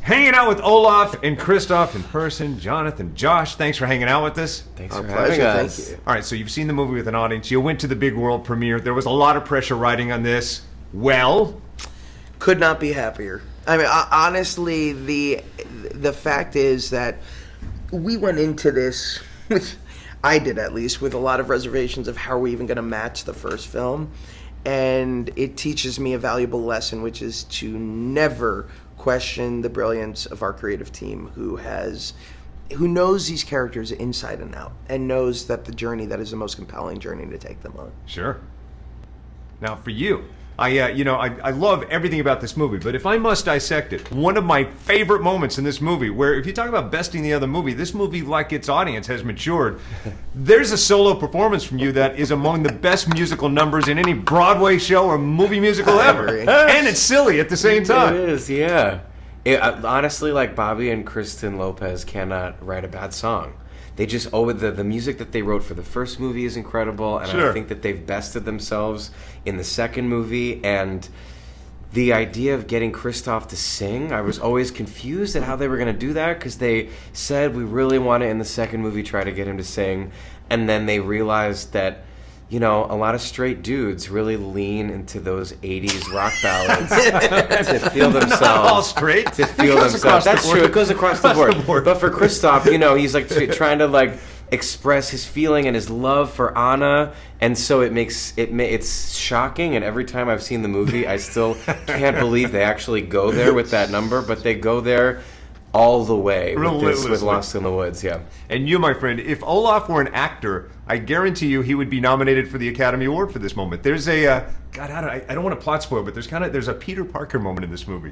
Hanging out with Olaf and Kristoff in person. Jonathan, Josh, thanks for hanging out with us. Thanks Our for pleasure. having us. Thank you. All right, so you've seen the movie with an audience. You went to the big world premiere. There was a lot of pressure riding on this. Well, Could not be happier. I mean, honestly, the fact is that we went into this with, I did at least, with a lot of reservations of how are we even going to match the first film. And it teaches me a valuable lesson, which is to never question the brilliance of our creative team who knows these characters inside and out and knows that the journey that is the most compelling journey to take them on. sure. Now, for you, I love everything about this movie, but if I must dissect it, one of my favorite moments in this movie, where if you talk about besting the other movie, this movie, like its audience, has matured. There's a solo performance from you that is among the best musical numbers in any Broadway show or movie musical ever. And it's silly at the same time. It is, yeah. Honestly, like Bobby and Kristen Lopez cannot write a bad song. They just the music that they wrote for the first movie is incredible, and Sure. I think that they've bested themselves in the second movie. And the idea of getting Kristoff to sing, I was always confused at how they were going to do that, because they said we really want to in the second movie try to get him to sing, and then they realized that a lot of straight dudes really lean into those 80s rock ballads to feel themselves. Not all straight. To feel It goes across themselves. the That's board. true. It goes across the Across the board. board. But for Kristoff, he's like trying to express his feeling and his love for Anna, and so it's shocking. And every time I've seen the movie, I still can't believe they actually go there with that number. But they go there all the way with Lost in the Woods. Yeah. And you, my friend, if Olaf were an actor, I guarantee you he would be nominated for the Academy Award for this moment. There's a I don't want to plot spoil, but there's a Peter Parker moment in this movie.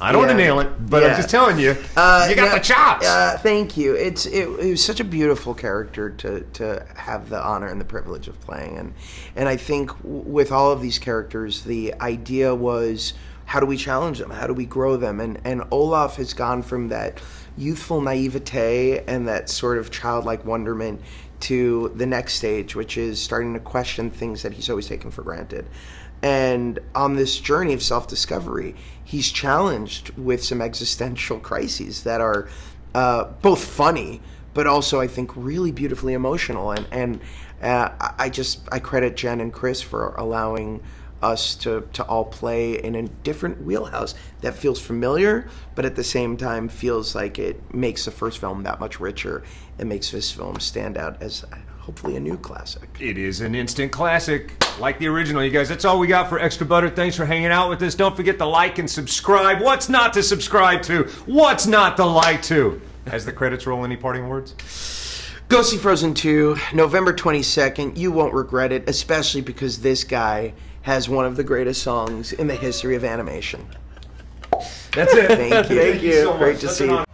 I don't want to nail it, but I'm just telling you, you got the chops. Thank you. It was such a beautiful character to have the honor and the privilege of playing, and I think with all of these characters, the idea was, how do we challenge them? How do we grow them? And Olaf has gone from that youthful naivete and that sort of childlike wonderment to the next stage, which is starting to question things that he's always taken for granted. And on this journey of self-discovery, he's challenged with some existential crises that are both funny, but also, I think, really beautifully emotional. And I credit Jen and Chris for allowing us to all play in a different wheelhouse that feels familiar, but at the same time feels like it makes the first film that much richer and makes this film stand out as hopefully a new classic. It is an instant classic, like the original, you guys. That's all we got for Extra Butter. Thanks for hanging out with us. Don't forget to like and subscribe. What's not to subscribe to? What's not to like to? As the credits roll, any parting words? Go see Frozen 2, November 22nd. You won't regret it, especially because this guy has one of the greatest songs in the history of animation. That's it. Thank you. Thank you so much. Great to Such see an you. honor.